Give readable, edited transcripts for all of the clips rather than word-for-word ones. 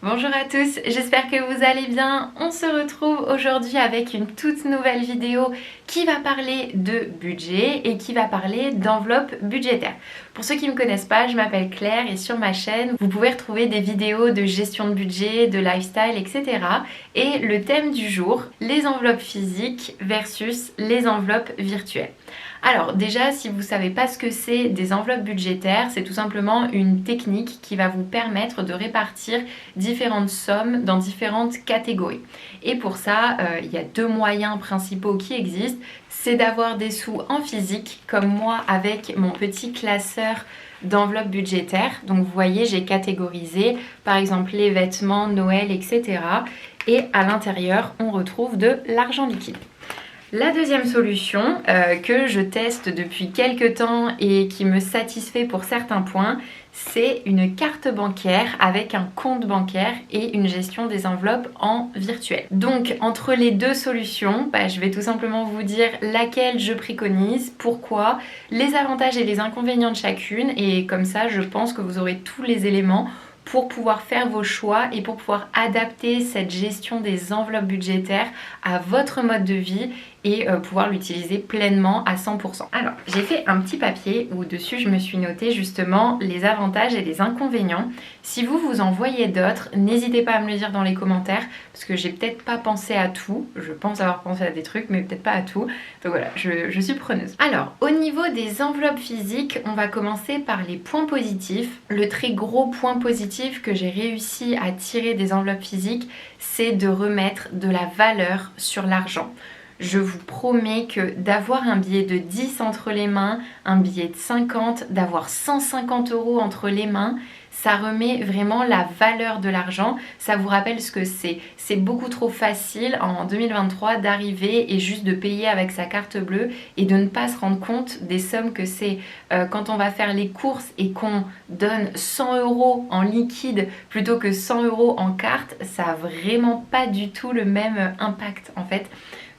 Bonjour à tous, j'espère que vous allez bien. On se retrouve aujourd'hui avec une toute nouvelle vidéo qui va parler de budget et qui va parler d'enveloppe budgétaire. Pour ceux qui ne me connaissent pas, je m'appelle Claire et sur ma chaîne, vous pouvez retrouver des vidéos de gestion de budget, de lifestyle, etc. Et le thème du jour, les enveloppes physiques versus les enveloppes virtuelles. Alors déjà, si vous ne savez pas ce que c'est des enveloppes budgétaires, c'est tout simplement une technique qui va vous permettre de répartir différentes sommes dans différentes catégories. Et pour ça, il y a deux moyens principaux qui existent. C'est d'avoir des sous en physique, comme moi avec mon petit classeur d'enveloppes budgétaires. Donc vous voyez, j'ai catégorisé par exemple les vêtements, Noël, etc. Et à l'intérieur, on retrouve de l'argent liquide. La deuxième solution que je teste depuis quelques temps et qui me satisfait pour certains points, c'est une carte bancaire avec un compte bancaire et une gestion des enveloppes en virtuel. Donc entre les deux solutions, je vais tout simplement vous dire laquelle je préconise, pourquoi, les avantages et les inconvénients de chacune, et comme ça je pense que vous aurez tous les éléments pour pouvoir faire vos choix et pour pouvoir adapter cette gestion des enveloppes budgétaires à votre mode de vie et pouvoir l'utiliser pleinement à 100%. Alors, j'ai fait un petit papier où dessus je me suis noté justement les avantages et les inconvénients. Si vous en voyez d'autres, n'hésitez pas à me le dire dans les commentaires parce que j'ai peut-être pas pensé à tout. Je pense avoir pensé à des trucs mais peut-être pas à tout. Donc voilà, je suis preneuse. Alors, au niveau des enveloppes physiques, on va commencer par les points positifs. Le très gros point positif que j'ai réussi à tirer des enveloppes physiques, c'est de remettre de la valeur sur l'argent. Je vous promets que d'avoir un billet de 10 entre les mains, un billet de 50, d'avoir 150 € entre les mains, ça remet vraiment la valeur de l'argent. Ça vous rappelle ce que c'est. C'est beaucoup trop facile en 2023 d'arriver et juste de payer avec sa carte bleue et de ne pas se rendre compte des sommes que c'est. Quand on va faire les courses et qu'on donne 100 € en liquide plutôt que 100 € en carte, ça n'a vraiment pas du tout le même impact en fait.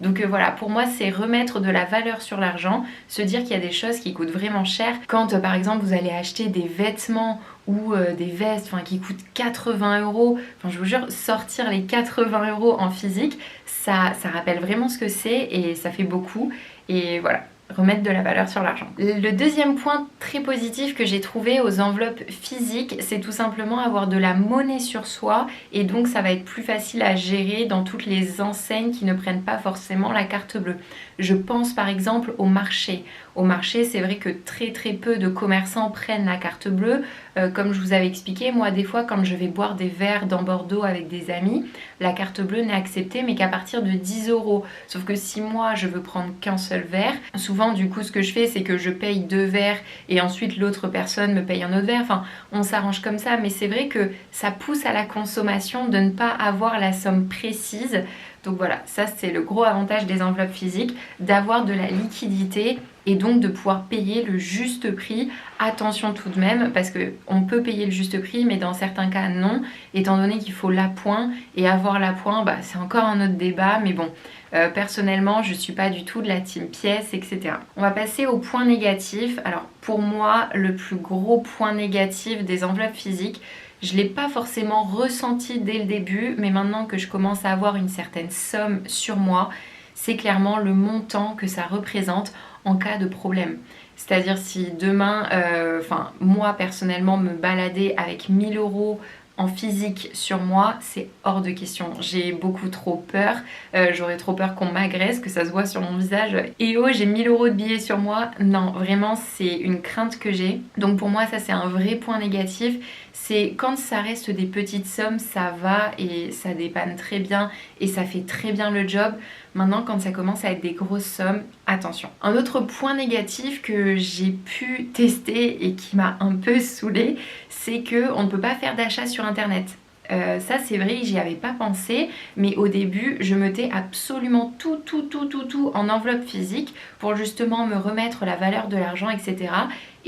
Donc voilà, pour moi c'est remettre de la valeur sur l'argent, se dire qu'il y a des choses qui coûtent vraiment cher. Quand par exemple vous allez acheter des vêtements ou des vestes qui coûtent 80 €, je vous jure, sortir les 80 € en physique, ça rappelle vraiment ce que c'est et ça fait beaucoup. Et voilà, remettre de la valeur sur l'argent. Le deuxième point très positif que j'ai trouvé aux enveloppes physiques, c'est tout simplement avoir de la monnaie sur soi et donc ça va être plus facile à gérer dans toutes les enseignes qui ne prennent pas forcément la carte bleue. Je pense par exemple au marché. Au marché, c'est vrai que très peu de commerçants prennent la carte bleue. Comme je vous avais expliqué, moi des fois quand je vais boire des verres dans Bordeaux avec des amis, la carte bleue n'est acceptée mais qu'à partir de 10 €. Sauf que si moi je veux prendre qu'un seul verre, souvent du coup ce que je fais c'est que je paye 2 verres et ensuite l'autre personne me paye un autre verre. Enfin, on s'arrange comme ça, mais c'est vrai que ça pousse à la consommation de ne pas avoir la somme précise. Donc voilà, ça c'est le gros avantage des enveloppes physiques, d'avoir de la liquidité et donc de pouvoir payer le juste prix. Attention tout de même, parce qu'on peut payer le juste prix, mais dans certains cas non, étant donné qu'il faut l'appoint, et avoir l'appoint, c'est encore un autre débat, mais bon, personnellement, je ne suis pas du tout de la team pièce, etc. On va passer au point négatif. Alors pour moi, le plus gros point négatif des enveloppes physiques, je ne l'ai pas forcément ressenti dès le début, mais maintenant que je commence à avoir une certaine somme sur moi, c'est clairement le montant que ça représente en cas de problème. C'est-à-dire si demain, moi personnellement, me balader avec 1000 € en physique sur moi, c'est hors de question. J'ai beaucoup trop peur. J'aurais trop peur qu'on m'agresse, que ça se voit sur mon visage. Et oh, j'ai 1000 € de billets sur moi. Non, vraiment, c'est une crainte que j'ai. Donc pour moi, ça c'est un vrai point négatif. C'est quand ça reste des petites sommes, ça va et ça dépanne très bien et ça fait très bien le job. Maintenant, quand ça commence à être des grosses sommes, attention. Un autre point négatif que j'ai pu tester et qui m'a un peu saoulée, c'est qu'on ne peut pas faire d'achat sur internet. Ça c'est vrai, j'y avais pas pensé, mais au début je mettais absolument tout en enveloppe physique pour justement me remettre la valeur de l'argent, etc.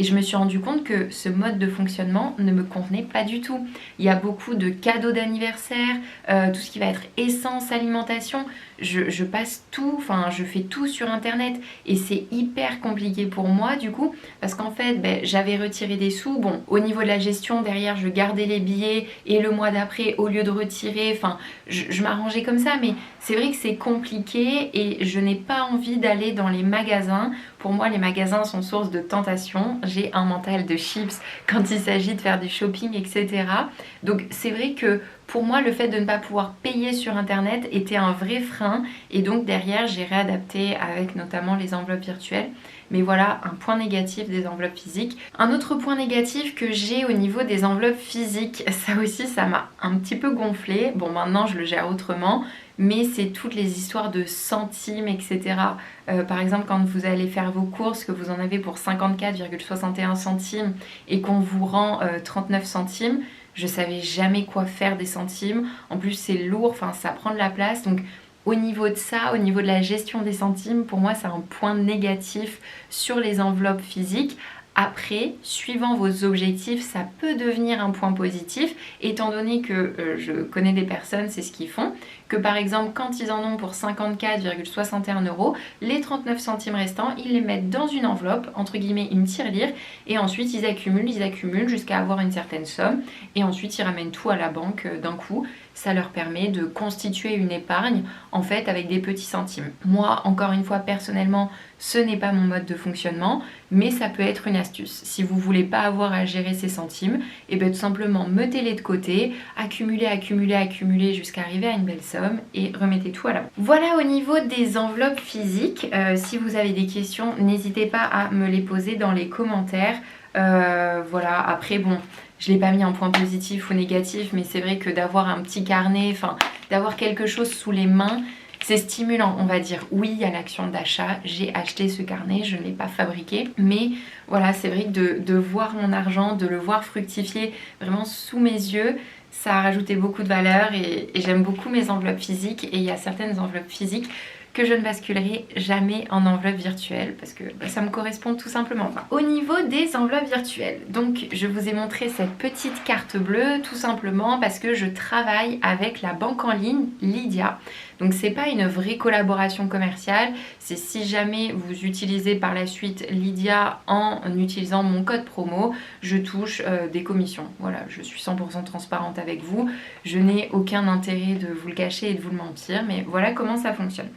et je me suis rendu compte que ce mode de fonctionnement ne me convenait pas du tout. Il y a beaucoup de cadeaux d'anniversaire, tout ce qui va être essence, alimentation, je passe tout, enfin je fais tout sur internet et c'est hyper compliqué pour moi du coup parce qu'en fait j'avais retiré des sous, bon au niveau de la gestion derrière je gardais les billets et le mois d'après au lieu de retirer, enfin je m'arrangeais comme ça, mais c'est vrai que c'est compliqué et je n'ai pas envie d'aller dans les magasins. Pour moi les magasins sont source de tentation, j'ai un mental de chips quand il s'agit de faire du shopping, etc. Donc c'est vrai que pour moi, le fait de ne pas pouvoir payer sur internet était un vrai frein et donc derrière, j'ai réadapté avec notamment les enveloppes virtuelles. Mais voilà, un point négatif des enveloppes physiques. Un autre point négatif que j'ai au niveau des enveloppes physiques, ça aussi, ça m'a un petit peu gonflé. Bon, maintenant, je le gère autrement, mais c'est toutes les histoires de centimes, etc. Par exemple, quand vous allez faire vos courses, que vous en avez pour 54,61 centimes et qu'on vous rend 39 centimes, je savais jamais quoi faire des centimes. En plus, c'est lourd, enfin, ça prend de la place. Donc, au niveau de ça, au niveau de la gestion des centimes, pour moi, c'est un point négatif sur les enveloppes physiques. Après, suivant vos objectifs, ça peut devenir un point positif, étant donné que je connais des personnes, c'est ce qu'ils font, que par exemple, quand ils en ont pour 54,61 €, les 39 centimes restants, ils les mettent dans une enveloppe, entre guillemets une tirelire, et ensuite ils accumulent jusqu'à avoir une certaine somme, et ensuite ils ramènent tout à la banque d'un coup. Ça leur permet de constituer une épargne en fait avec des petits centimes. Moi, encore une fois, personnellement, ce n'est pas mon mode de fonctionnement, mais ça peut être une astuce. Si vous voulez pas avoir à gérer ces centimes, et bien tout simplement mettez-les de côté, accumulez jusqu'à arriver à une belle somme et remettez tout à la banque. Voilà au niveau des enveloppes physiques. Si vous avez des questions, n'hésitez pas à me les poser dans les commentaires. Voilà, après bon, je l'ai pas mis en point positif ou négatif, mais c'est vrai que d'avoir un petit carnet, enfin d'avoir quelque chose sous les mains, c'est stimulant, on va dire. Oui, il y a l'action d'achat, j'ai acheté ce carnet, je ne l'ai pas fabriqué, mais voilà, c'est vrai que de voir mon argent, de le voir fructifier vraiment sous mes yeux, ça a rajouté beaucoup de valeur et j'aime beaucoup mes enveloppes physiques, et il y a certaines enveloppes physiques que je ne basculerai jamais en enveloppe virtuelle parce que ça me correspond tout simplement pas. Au niveau des enveloppes virtuelles, donc je vous ai montré cette petite carte bleue tout simplement parce que je travaille avec la banque en ligne Lydia. Donc c'est pas une vraie collaboration commerciale, c'est si jamais vous utilisez par la suite Lydia en utilisant mon code promo, je touche des commissions. Voilà, je suis 100% transparente avec vous, je n'ai aucun intérêt de vous le cacher et de vous le mentir, mais voilà comment ça fonctionne.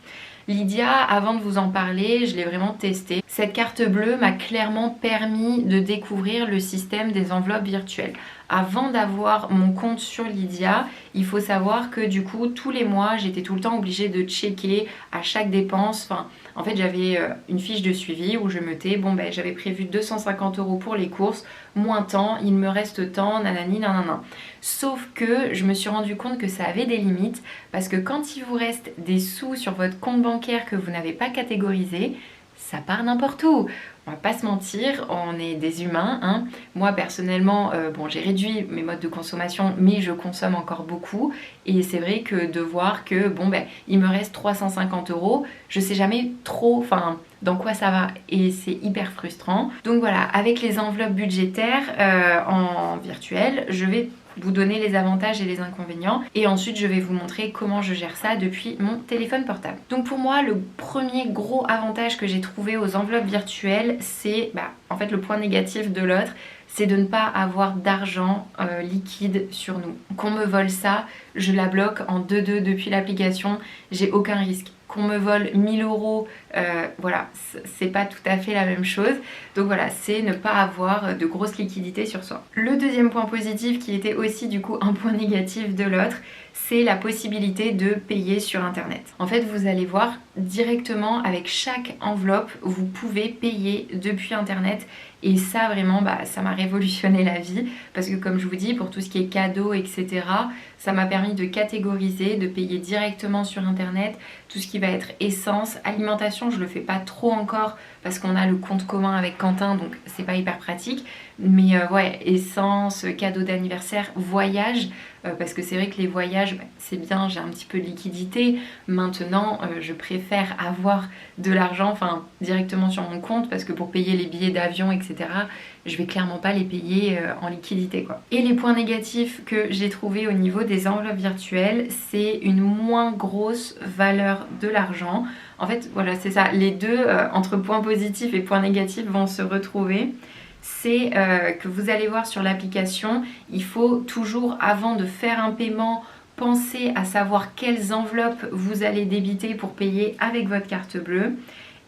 Lydia, avant de vous en parler, je l'ai vraiment testé. Cette carte bleue m'a clairement permis de découvrir le système des enveloppes virtuelles. Avant d'avoir mon compte sur Lydia, il faut savoir que du coup, tous les mois, j'étais tout le temps obligée de checker à chaque dépense. Enfin, en fait, j'avais une fiche de suivi où je mettais, bon ben, j'avais prévu 250 € pour les courses, moins tant, il me reste tant, nanani, nanana. Sauf que je me suis rendu compte que ça avait des limites parce que quand il vous reste des sous sur votre compte bancaire que vous n'avez pas catégorisé, ça part n'importe où. On va pas se mentir, on est des humains, hein. Moi personnellement, bon, j'ai réduit mes modes de consommation, mais je consomme encore beaucoup. Et c'est vrai que de voir que bon ben il me reste 350 €, je sais jamais trop, enfin dans quoi ça va, et c'est hyper frustrant. Donc voilà, avec les enveloppes budgétaires en virtuel, je vais vous donner les avantages et les inconvénients et ensuite je vais vous montrer comment je gère ça depuis mon téléphone portable. Donc pour moi, le premier gros avantage que j'ai trouvé aux enveloppes virtuelles, c'est en fait le point négatif de l'autre, c'est de ne pas avoir d'argent liquide sur nous. Qu'on me vole ça, je la bloque en 2-2 depuis l'application, j'ai aucun risque. Qu'on me vole 1000 €, voilà, c'est pas tout à fait la même chose. Donc voilà, c'est ne pas avoir de grosses liquidités sur soi. Le deuxième point positif, qui était aussi du coup un point négatif de l'autre, c'est la possibilité de payer sur internet. En fait, vous allez voir directement avec chaque enveloppe, vous pouvez payer depuis internet. Et ça vraiment, ça m'a révolutionné la vie parce que comme je vous dis, pour tout ce qui est cadeaux, etc., ça m'a permis de catégoriser, de payer directement sur internet tout ce qui va être essence, alimentation, je le fais pas trop encore parce qu'on a le compte commun avec Quentin, donc c'est pas hyper pratique. Mais ouais, essence, cadeaux d'anniversaire, voyage, parce que c'est vrai que les voyages, c'est bien, j'ai un petit peu de liquidité. Maintenant, je préfère avoir de l'argent directement sur mon compte parce que pour payer les billets d'avion, etc., etc., je vais clairement pas les payer en liquidité, quoi. Et les points négatifs que j'ai trouvés au niveau des enveloppes virtuelles, c'est une moins grosse valeur de l'argent. En fait, voilà, c'est ça, les deux, entre points positifs et points négatifs, vont se retrouver. C'est que vous allez voir sur l'application, il faut toujours, avant de faire un paiement, penser à savoir quelles enveloppes vous allez débiter pour payer avec votre carte bleue.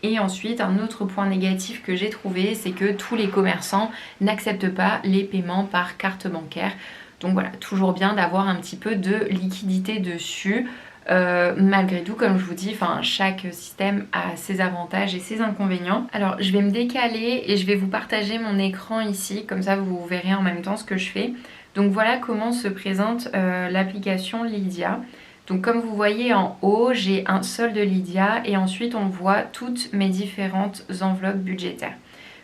Et ensuite, un autre point négatif que j'ai trouvé, c'est que tous les commerçants n'acceptent pas les paiements par carte bancaire. Donc voilà, toujours bien d'avoir un petit peu de liquidité dessus. Malgré tout, comme je vous dis, chaque système a ses avantages et ses inconvénients. Alors je vais me décaler et je vais vous partager mon écran ici, comme ça vous verrez en même temps ce que je fais. Donc voilà comment se présente l'application Lydia. Donc comme vous voyez en haut, j'ai un solde Lydia et ensuite on voit toutes mes différentes enveloppes budgétaires.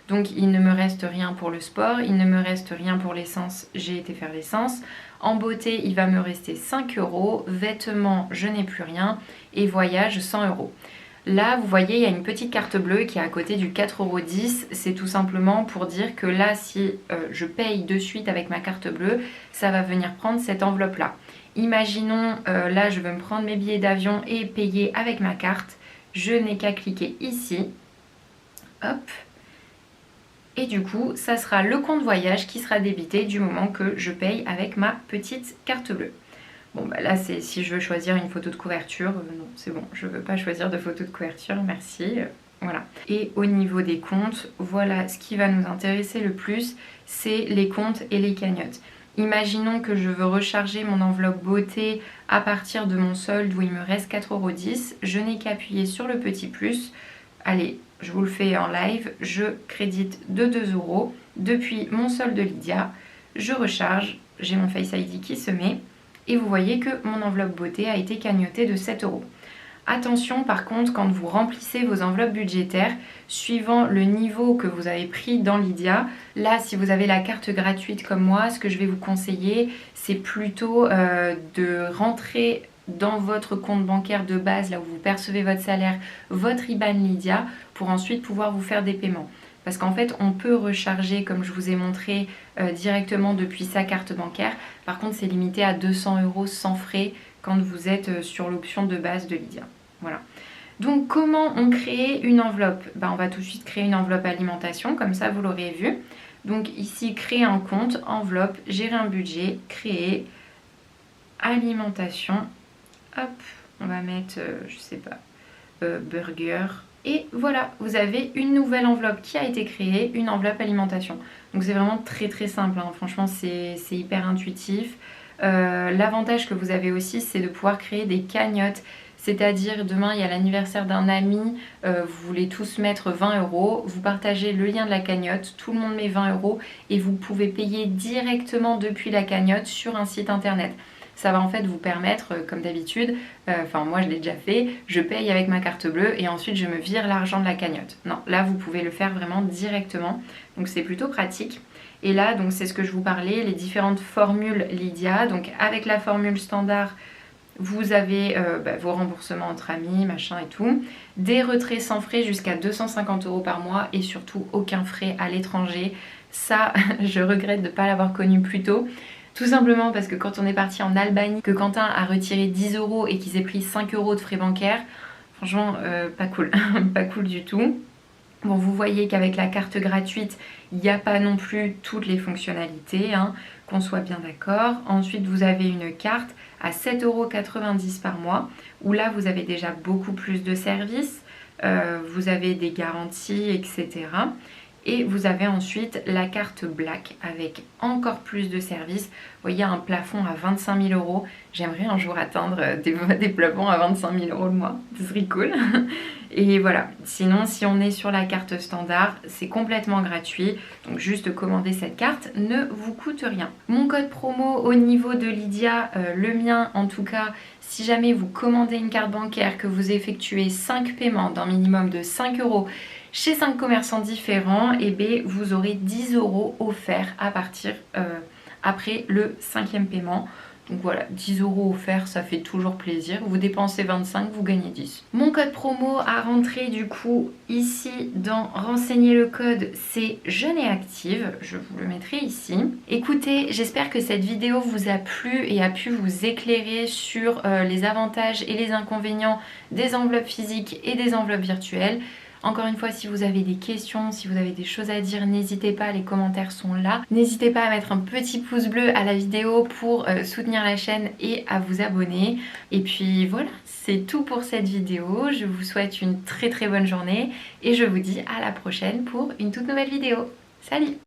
Donc il ne me reste rien pour le sport, il ne me reste rien pour l'essence, j'ai été faire l'essence. En beauté, il va me rester 5 €, vêtements, je n'ai plus rien et voyage 100 €. Là, vous voyez, il y a une petite carte bleue qui est à côté du 4,10 €. C'est tout simplement pour dire que là, si je paye de suite avec ma carte bleue, ça va venir prendre cette enveloppe-là. Imaginons, là, je veux me prendre mes billets d'avion et payer avec ma carte. Je n'ai qu'à cliquer ici. Hop. Et du coup, ça sera le compte voyage qui sera débité du moment que je paye avec ma petite carte bleue. Bon, bah là, c'est si je veux choisir une photo de couverture. Non, c'est bon, je ne veux pas choisir de photo de couverture, merci. Voilà. Et au niveau des comptes, voilà, ce qui va nous intéresser le plus, c'est les comptes et les cagnottes. Imaginons que je veux recharger mon enveloppe beauté à partir de mon solde où il me reste 4,10 €. Je n'ai qu'à appuyer sur le petit plus. Allez, je vous le fais en live, je crédite de 2 € depuis mon solde de Lydia. Je recharge, j'ai mon Face ID qui se met et vous voyez que mon enveloppe beauté a été cagnotée de 7 €. Attention par contre quand vous remplissez vos enveloppes budgétaires, suivant le niveau que vous avez pris dans Lydia, là si vous avez la carte gratuite comme moi, ce que je vais vous conseiller, c'est plutôt de rentrer dans votre compte bancaire de base, là où vous percevez votre salaire, votre IBAN Lydia, pour ensuite pouvoir vous faire des paiements. Parce qu'en fait, on peut recharger, comme je vous ai montré, directement depuis sa carte bancaire. Par contre, c'est limité à 200 € sans frais quand vous êtes sur l'option de base de Lydia. Voilà. Donc, comment on crée une enveloppe? On va tout de suite créer une enveloppe alimentation, comme ça, vous l'aurez vu. Donc ici, créer un compte, enveloppe, gérer un budget, créer, alimentation. Hop, on va mettre, je sais pas, burger. Et voilà, vous avez une nouvelle enveloppe qui a été créée, une enveloppe alimentation. Donc c'est vraiment très très simple, hein. Franchement c'est hyper intuitif. L'avantage que vous avez aussi, c'est de pouvoir créer des cagnottes. C'est-à-dire demain il y a l'anniversaire d'un ami, vous voulez tous mettre 20 €, vous partagez le lien de la cagnotte, tout le monde met 20 € et vous pouvez payer directement depuis la cagnotte sur un site internet. Ça va en fait vous permettre, comme d'habitude, moi je l'ai déjà fait, je paye avec ma carte bleue et ensuite je me vire l'argent de la cagnotte. Non, là vous pouvez le faire vraiment directement, donc c'est plutôt pratique. Et là, donc c'est ce que je vous parlais, les différentes formules Lydia. Donc avec la formule standard, vous avez vos remboursements entre amis, machin et tout. Des retraits sans frais jusqu'à 250 € par mois et surtout aucun frais à l'étranger. Ça, je regrette de ne pas l'avoir connu plus tôt. Tout simplement parce que quand on est parti en Albanie, que Quentin a retiré 10 € et qu'il s'est pris 5 € de frais bancaires, franchement pas cool, pas cool du tout. Bon, vous voyez qu'avec la carte gratuite, il n'y a pas non plus toutes les fonctionnalités, hein, qu'on soit bien d'accord. Ensuite, vous avez une carte à 7,90 € par mois, où là, vous avez déjà beaucoup plus de services, vous avez des garanties, etc. Et vous avez ensuite la carte Black avec encore plus de services. Vous voyez un plafond à 25 000 €. J'aimerais un jour atteindre des plafonds à 25 000 € le mois. Ce serait cool. Et voilà. Sinon, si on est sur la carte standard, c'est complètement gratuit. Donc juste commander cette carte ne vous coûte rien. Mon code promo au niveau de Lydia, le mien en tout cas, si jamais vous commandez une carte bancaire, que vous effectuez 5 paiements d'un minimum de 5 € chez 5 commerçants différents, et bien vous aurez 10 € offerts à partir après le 5e paiement. Donc voilà, 10 € offerts, ça fait toujours plaisir. Vous dépensez 25, vous gagnez 10. Mon code promo à rentrer du coup ici dans renseigner le code, c'est Jeune et Active. Je vous le mettrai ici. Écoutez, j'espère que cette vidéo vous a plu et a pu vous éclairer sur les avantages et les inconvénients des enveloppes physiques et des enveloppes virtuelles. Encore une fois, si vous avez des questions, si vous avez des choses à dire, n'hésitez pas, les commentaires sont là. N'hésitez pas à mettre un petit pouce bleu à la vidéo pour soutenir la chaîne et à vous abonner. Et puis voilà, c'est tout pour cette vidéo. Je vous souhaite une très bonne journée et je vous dis à la prochaine pour une toute nouvelle vidéo. Salut!